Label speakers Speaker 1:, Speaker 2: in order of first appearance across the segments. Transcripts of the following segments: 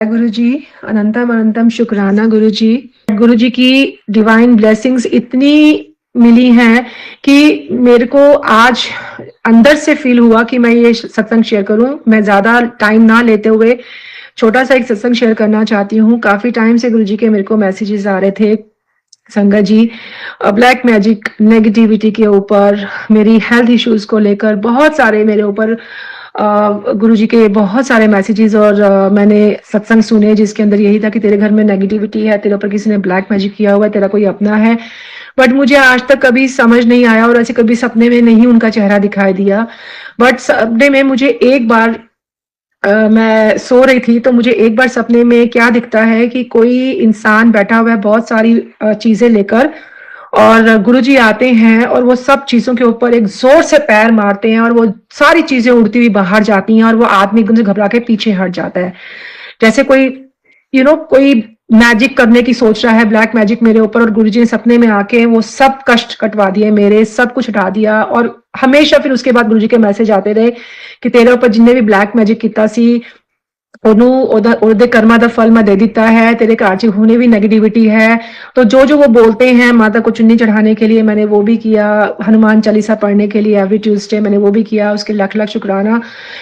Speaker 1: गुरु जी, अनंतम अनंतम शुक्राना गुरु जी। गुरु जी की divine blessings इतनी मिली हैं कि मेरे को आज अंदर से फील हुआ कि मैं ये सत्संग शेयर करूं। मैं ज्यादा टाइम ना लेते हुए छोटा सा एक सत्संग शेयर करना चाहती हूँ। काफी टाइम से गुरु जी के मेरे को मैसेजेस आ रहे थे, संगत जी ब्लैक मैजिक नेगेटिविटी के ऊपर, मेरी हेल्थ इश्यूज को लेकर बहुत सारे मेरे ऊपर गुरुजी के बहुत सारे मैसेजेस और मैंने सत्संग सुने जिसके अंदर यही था कि तेरे घर में नेगेटिविटी है, तेरे ऊपर किसी ने ब्लैक मैजिक किया हुआ है, तेरा कोई अपना है। बट मुझे आज तक कभी समझ नहीं आया और ऐसे कभी सपने में नहीं उनका चेहरा दिखाई दिया। बट सपने में मुझे एक बार मैं सो रही थी तो मुझे एक बार सपने में क्या दिखता है कि कोई इंसान बैठा हुआ है बहुत सारी चीजें लेकर, और गुरुजी आते हैं और वो सब चीजों के ऊपर एक जोर से पैर मारते हैं और वो सारी चीजें उड़ती हुई बाहर जाती हैं और वो आदमी एकदम से घबरा के पीछे हट जाता है, जैसे कोई कोई मैजिक करने की सोच रहा है, ब्लैक मैजिक मेरे ऊपर। और गुरुजी ने सपने में आके वो सब कष्ट कटवा दिए, मेरे सब कुछ हटा दिया। और हमेशा फिर उसके बाद गुरुजी के मैसेज आते रहे कि तेरे ऊपर जिन्ने भी ब्लैक मैजिक किया सी ਉਹਦੇ कर्मा ਦਾ फल मैं दे दिता है, तेरे घर च होने भी नेगेटिविटी है। तो जो जो वो बोलते हैं, माता को चुन्नी चढ़ाने के लिए मैंने वो भी किया, हनुमान चालीसा पढ़ने के लिए एवरी ट्यूसडे मैंने वो भी किया। उसके लाख लाख शुक्राना।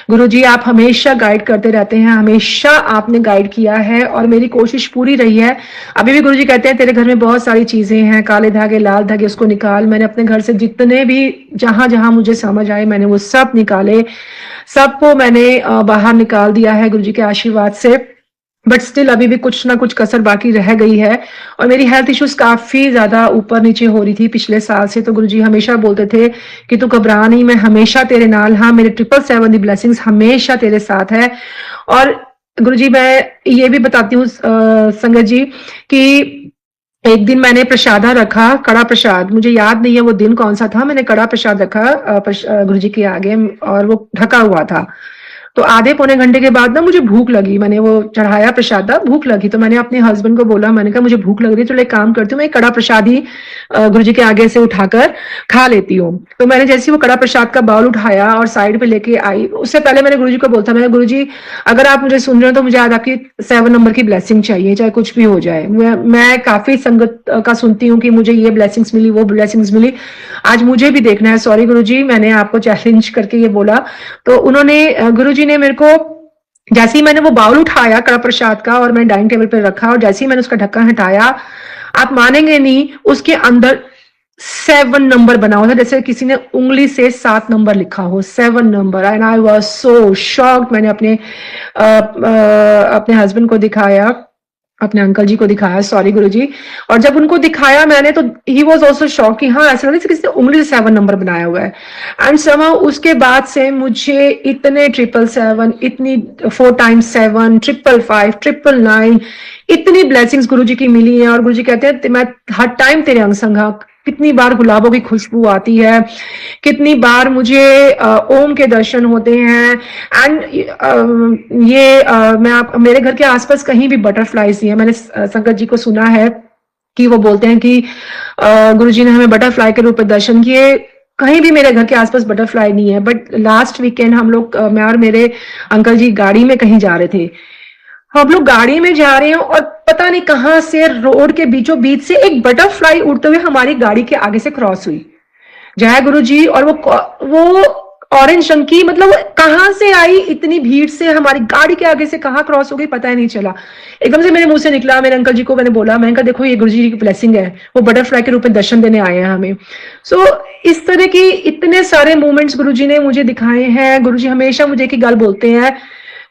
Speaker 1: गुरुजी आप हमेशा गाइड करते रहते हैं, हमेशा आपने गाइड किया है और मेरी कोशिश पूरी रही है। अभी भी गुरुजी कहते हैं तेरे घर में बहुत सारी चीजें हैं, काले धागे लाल धागे उसको निकाल। मैंने अपने घर से जितने भी जहां जहां मुझे समझ आए मैंने वो सब निकाले, सबको मैंने बाहर निकाल दिया है गुरुजी के आशीर्वाद से। बट स्टिल अभी भी कुछ ना कुछ कसर बाकी रह गई है और मेरी हेल्थ इश्यूज काफी ज्यादा ऊपर नीचे हो रही थी पिछले साल से। तो गुरुजी हमेशा बोलते थे कि तू घबरा नहीं, मैं हमेशा तेरे नाल हाँ, मेरे 777 दी ब्लेसिंग्स हमेशा तेरे साथ है। और गुरुजी मैं ये भी बताती हूँ संगत जी कि एक दिन मैंने प्रसादा रखा, कड़ा प्रसाद, मुझे याद नहीं है वो दिन कौन सा था। मैंने कड़ा प्रसाद रखा गुरुजी के आगे और वो ढका हुआ था। तो आधे पौने घंटे के बाद ना मुझे भूख लगी, मैंने वो चढ़ाया प्रसादा, भूख लगी। तो मैंने अपने हस्बैंड को बोला, मैंने कहा मुझे भूख लग रही है, चलो एक काम करती हूँ, मैं कड़ा प्रसाद ही गुरुजी के आगे से उठाकर खा लेती हूँ। तो मैंने जैसे वो कड़ा प्रसाद का बाउल उठाया और साइड पे लेके आई, उससे पहले मैंने गुरुजी को बोलता, मैंने गुरुजी अगर आप मुझे सुन रहे हो तो मुझे आज आपकी 7 नंबर की ब्लेसिंग चाहिए, चाहे कुछ भी हो जाए। मैं काफी संगत का सुनती हूँ कि मुझे ये ब्लेसिंग्स मिली, वो ब्लेसिंग्स मिली, आज मुझे भी देखना है। सॉरी गुरुजी, मैंने आपको चैलेंज करके ये बोला। तो उन्होंने गुरुजी ने मेरे को, जैसे ही मैंने वो बाउल उठाया कड़ा प्रसाद का और मैंने डाइनिंग टेबल पर रखा और जैसे ही मैंने उसका ढक्कन हटाया, आप मानेंगे नहीं, उसके अंदर 7 नंबर बना हुआ था, जैसे किसी ने उंगली से 7 नंबर लिखा हो, 7 number. And I was so shocked. मैंने अपने हस्बैंड को दिखाया, अपने अंकल जी को दिखाया, सॉरी गुरुजी। और जब उनको दिखाया मैंने तो ही वाज आल्सो शॉक कि हाँ ऐसा नहीं किसी ने उंगली से 7 नंबर बनाया हुआ है। एंड समहाउ उसके बाद से मुझे इतने 777, इतनी 4 times 7, 555, 999 इतनी ब्लेसिंग्स गुरुजी की मिली है। और गुरुजी कहते हैं मैं हर टाइम तेरे अंग संग हाँ। कितनी बार गुलाबों की खुशबू आती है, कितनी बार मुझे ओम के दर्शन होते हैं। एंड मेरे घर के आसपास कहीं भी बटरफ्लाईज नहीं है। मैंने संगत जी को सुना है कि वो बोलते हैं कि गुरुजी ने हमें बटरफ्लाई के रूप में दर्शन किए, कहीं भी मेरे घर के आसपास बटरफ्लाई नहीं है। बट लास्ट वीकेंड हम लोग, मैं और मेरे अंकल जी गाड़ी में कहीं जा रहे थे, हम लोग गाड़ी में जा रहे हैं और पता नहीं कहां से रोड के बीचों बीच से एक बटरफ्लाई उड़ते हुए हमारी गाड़ी के आगे से क्रॉस हुई, जय गुरु जी। और वो ऑरेंज रंग की, मतलब कहां से आई, इतनी भीड़ से हमारी गाड़ी के आगे से कहां क्रॉस हो गई पता ही नहीं चला। एकदम से मेरे मुंह से निकला। मेरे अंकल जी को मैंने बोला, मैंने कहा देखो ये गुरु जी की ब्लेसिंग है, वो बटरफ्लाई के रूप में दर्शन देने आए हैं हमें। सो इस तरह की इतने सारे मोमेंट्स गुरु जी ने मुझे दिखाए हैं। गुरु जी हमेशा मुझे एक ही गल बोलते हैं,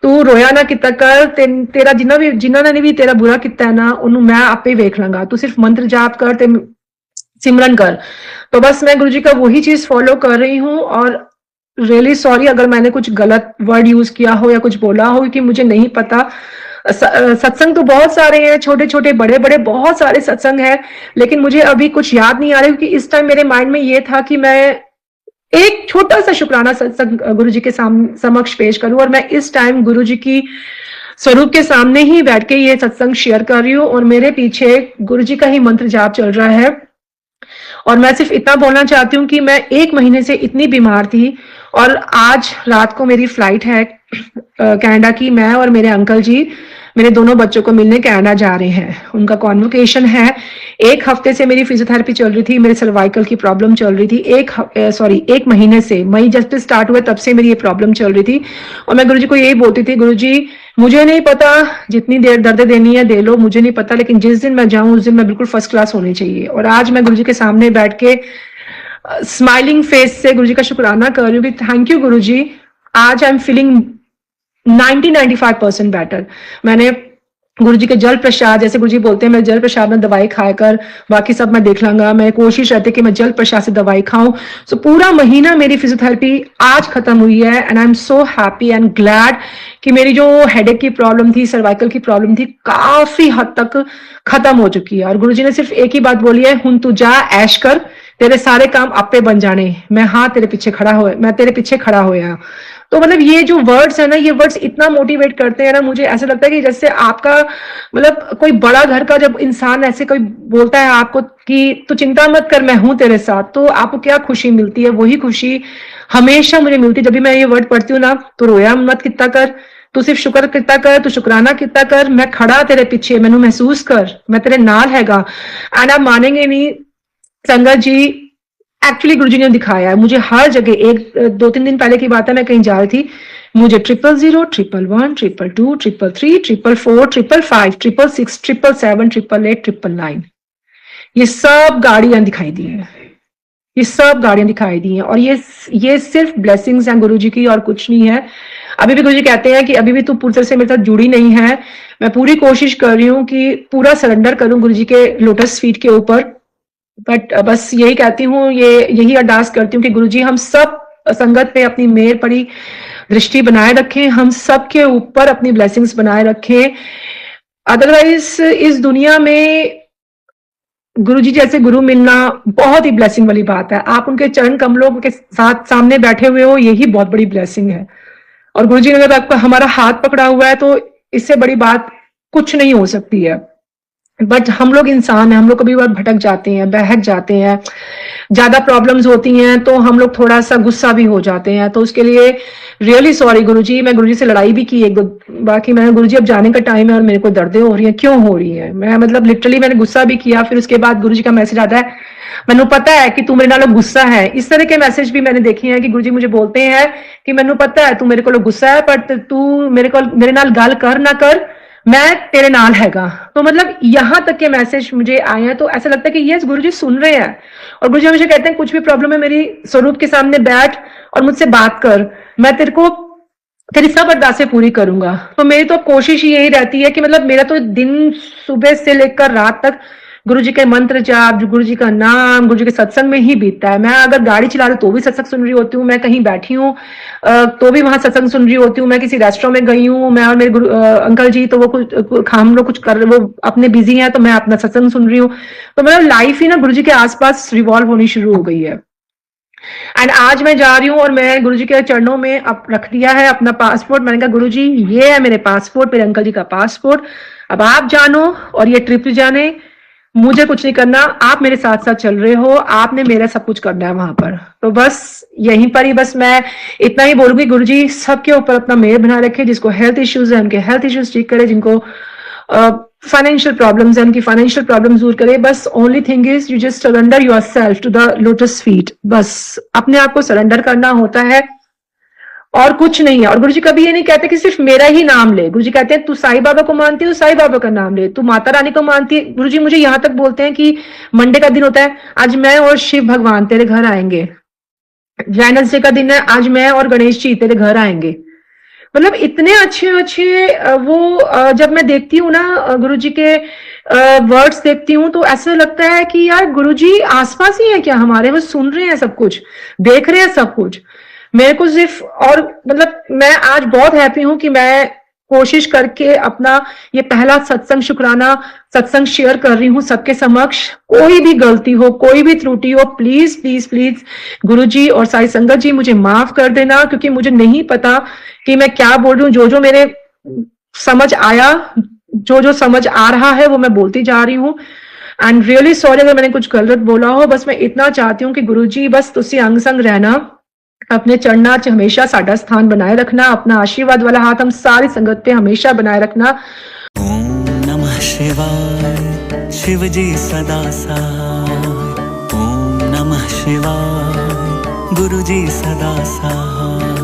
Speaker 1: तू रोया ना किता कर, तेरा जिन्होंने भी तेरा बुरा किया है ना, उन्होंने मैं आपे वेख लांगा, तू सिर्फ मंत्र जाप कर ते सिमरन कर। तो बस मैं गुरुजी का वही चीज फॉलो कर रही हूँ। और रियली सॉरी अगर मैंने कुछ गलत वर्ड यूज किया हो या कुछ बोला हो, कि मुझे नहीं पता। सत्संग तो बहुत सारे हैं, छोटे छोटे बड़े बड़े बहुत सारे सत्संग हैं, लेकिन मुझे अभी कुछ याद नहीं आ रहा, क्योंकि इस टाइम मेरे माइंड में ये था कि मैं एक छोटा सा शुक्राना सत्संग गुरुजी के समक्ष पेश करूं। और मैं इस टाइम गुरुजी की स्वरूप के सामने ही बैठ के ये सत्संग शेयर कर रही हूँ और मेरे पीछे गुरुजी का ही मंत्र जाप चल रहा है। और मैं सिर्फ इतना बोलना चाहती हूँ कि मैं 1 महीने से इतनी बीमार थी और आज रात को मेरी फ्लाइट है कनाडा की। मैं और मेरे अंकल जी मेरे दोनों बच्चों को मिलने कनाडा जा रहे हैं, उनका कॉन्वोकेशन है। 1 हफ्ते से मेरी फिजियोथेरेपी चल रही थी, मेरे सर्वाइकल की प्रॉब्लम चल रही थी। 1 महीने से, मई जब से स्टार्ट हुआ तब से मेरी ये प्रॉब्लम चल रही थी। और मैं गुरुजी को यही बोलती थी, गुरुजी मुझे नहीं पता, जितनी देर दर्द देनी है दे लो, मुझे नहीं पता, लेकिन जिस दिन मैं जाऊं उस दिन मैं बिल्कुल फर्स्ट क्लास होनी चाहिए। और आज मैं गुरुजी के सामने बैठ के स्माइलिंग फेस से गुरुजी का शुक्राना कर रही हूँ कि थैंक यू गुरुजी, आज आई एम फीलिंग 90-95% बेटर। मैंने गुरुजी के जल प्रसाद, जैसे गुरुजी बोलते हैं मैं जल प्रसाद में दवाई खाकर बाकी सब मैं देख लूंगा, मैं कोशिश रहती है कि मैं जल प्रसाद से दवाई खाऊं। सो पूरा महीना मेरी फिजियोथेरेपी आज खत्म हुई है and I am so happy and glad कि मेरी जो हेडेक की प्रॉब्लम थी, सर्वाइकल की प्रॉब्लम थी, काफी हद तक खत्म हो चुकी है। और गुरुजी ने सिर्फ एक ही बात बोली है, हुन तू जा ऐश कर, तेरे सारे काम आपे बन जाने, मैं हाँ तेरे पीछे खड़ा हो, मैं तेरे पीछे खड़ा होया। तो मतलब ये जो वर्ड्स है ना, ये वर्ड्स इतना मोटिवेट करते हैं ना, मुझे ऐसा लगता है कि जैसे आपका मतलब कोई बड़ा घर का जब इंसान ऐसे कोई बोलता है आपको कि तू चिंता मत कर मैं हूं तेरे साथ, तो आपको क्या खुशी मिलती है, वही खुशी हमेशा मुझे मिलती है। जब भी मैं ये वर्ड पढ़ती हूँ ना, तो रोया मत कितना कर, तू सिर्फ शुक्र कितना कर, तू शुक्राना कितना कर, मैं खड़ा तेरे पीछे, मैनू महसूस कर, मैं तेरे नाल हैगा। एंड आप मानेंगे नहीं संगत जी, एक्चुअली गुरुजी ने दिखाया है मुझे हर जगह। 2-3 दिन पहले की बात है, मैं कहीं जा रही थी, मुझे 000, 111, 222, 333, 444, 555, 666, 788, 899 ये सब गाड़ियां दिखाई दी हैं, ये सब गाड़ियां दिखाई दी हैं। और ये सिर्फ ब्लेसिंग्स हैं गुरुजी की और कुछ नहीं है। अभी भी गुरुजी कहते हैं कि अभी भी तू पूरी तरह से मेरे साथ जुड़ी नहीं है। मैं पूरी कोशिश कर रही हूँ कि पूरा सरेंडर करूं गुरुजी के लोटस फीट के ऊपर। बट बस यही कहती हूँ, यही अरदास करती हूँ कि गुरुजी हम सब संगत पे अपनी मेहर पड़ी दृष्टि बनाए रखें, हम सब के ऊपर अपनी ब्लेसिंग्स बनाए रखें। अदरवाइज इस दुनिया में गुरुजी जैसे गुरु मिलना बहुत ही ब्लेसिंग वाली बात है। आप उनके चरण कमलों के साथ सामने बैठे हुए हो, यही बहुत बड़ी ब्लेसिंग है। और गुरुजी ने अगर आपका हमारा हाथ पकड़ा हुआ है तो इससे बड़ी बात कुछ नहीं हो सकती है। बट हम लोग इंसान हैं, हम लोग कभी बार भटक जाते हैं, बहक जाते हैं, ज्यादा प्रॉब्लम्स होती हैं तो हम लोग थोड़ा सा गुस्सा भी हो जाते हैं। तो उसके लिए रियली सॉरी गुरुजी। मैं गुरुजी से लड़ाई भी की एक दो, बाकी मैंने गुरुजी अब जाने का टाइम है और मेरे को दर्दें हो रही हैं, क्यों हो रही है, मैं मतलब लिटरली मैंने गुस्सा भी किया। फिर उसके बाद गुरुजी का मैसेज आता है, मैनू पता है कि तू मेरे नाल गुस्सा है। इस तरह के मैसेज भी मैंने देखे हैं कि गुरुजी मुझे बोलते हैं कि मैनू पता है तू मेरे को गुस्सा है, बट तू मेरे नाल गल कर ना कर, मैं तेरे नाल हैगा। तो मतलब यहां तक के मैसेज मुझे आए हैं, तो ऐसा लगता है कि यस गुरुजी सुन रहे हैं। और गुरुजी हमेशा कहते हैं कुछ भी प्रॉब्लम है मेरी स्वरूप के सामने बैठ और मुझसे बात कर, मैं तेरे को तेरी सब अरदासें पूरी करूंगा। तो मेरी तो कोशिश ही यही रहती है कि मतलब मेरा तो दिन सुबह से लेकर रात तक गुरुजी के मंत्र जाप, गुरुजी का नाम, गुरुजी के सत्संग में ही बीतता है। मैं अगर गाड़ी चला रही हूँ तो भी सत्संग सुन रही होती हूँ, मैं कहीं बैठी हूँ तो भी वहां सत्संग सुन रही होती हूँ, मैं किसी रेस्टोरेंट में गई हूँ, मैं और मेरे अंकल जी तो वो कुछ हम लोग कुछ कर रहे, वो अपने बिजी हैं तो मैं अपना सत्संग सुन रही हूँ। तो मतलब लाइफ ही ना गुरुजी के आसपास रिवॉल्व होनी शुरू हो गई है। एंड आज मैं जा रही हूँ और मैं गुरुजी के चरणों में अब रख दिया है अपना पासपोर्ट। मैंने कहा गुरुजी ये है मेरे पासपोर्ट, मेरे अंकल जी का पासपोर्ट, अब आप जानो और ये ट्रिप जाने, मुझे कुछ नहीं करना, आप मेरे साथ साथ चल रहे हो, आपने मेरा सब कुछ करना है वहां पर। तो बस यहीं पर ही बस मैं इतना ही बोलूंगी, गुरुजी सबके ऊपर अपना मेहर बना रखे, जिसको हेल्थ इश्यूज है उनके हेल्थ इश्यूज ठीक करे, जिनको फाइनेंशियल प्रॉब्लम्स है उनकी फाइनेंशियल प्रॉब्लम्स दूर करे। बस only thing is you just surrender yourself to the lotus feet, बस अपने आप को सरेंडर करना होता है और कुछ नहीं है। और गुरुजी कभी ये नहीं कहते कि सिर्फ मेरा ही नाम ले, गुरुजी कहते हैं तू साईं बाबा को मानती है तो साईं बाबा का नाम ले, तू माता रानी को मानती है। गुरुजी मुझे यहां तक बोलते हैं कि मंडे का दिन होता है, आज मैं और शिव भगवान तेरे घर आएंगे, वेडनेसडे का दिन है, आज मैं और गणेश जी तेरे घर आएंगे। मतलब इतने अच्छे अच्छे वो जब मैं देखती हूँ ना गुरुजी के वर्ड्स देखती हूँ तो ऐसा लगता है कि यार गुरुजी आसपास ही है क्या हमारे, वो सुन रहे हैं सब कुछ, देख रहे हैं सब कुछ। मेरे को सिर्फ और मतलब मैं आज बहुत हैप्पी हूं कि मैं कोशिश करके अपना ये पहला सत्संग शुक्राना सत्संग शेयर कर रही हूँ सबके समक्ष। कोई भी गलती हो, कोई भी त्रुटि हो, प्लीज प्लीज प्लीज गुरुजी और साई संगत जी मुझे माफ कर देना, क्योंकि मुझे नहीं पता कि मैं क्या बोल रही हूँ। जो जो मेरे समझ आया, जो जो समझ आ रहा है वो मैं बोलती जा रही हूँ। एंड रियली सॉरी अगर मैंने कुछ गलत बोला हो। बस मैं इतना चाहती हूँ कि गुरुजी बस तुसी अंग संग रहना, अपने चरणा च हमेशा साडा स्थान बनाए रखना, अपना आशीर्वाद वाला हाथ हम सारी संगत पे हमेशा बनाए रखना।
Speaker 2: ओम नमः शिवाय, शिव जी सदा सहाय। ओम नमः शिवाय, गुरु जी सदा सहाय।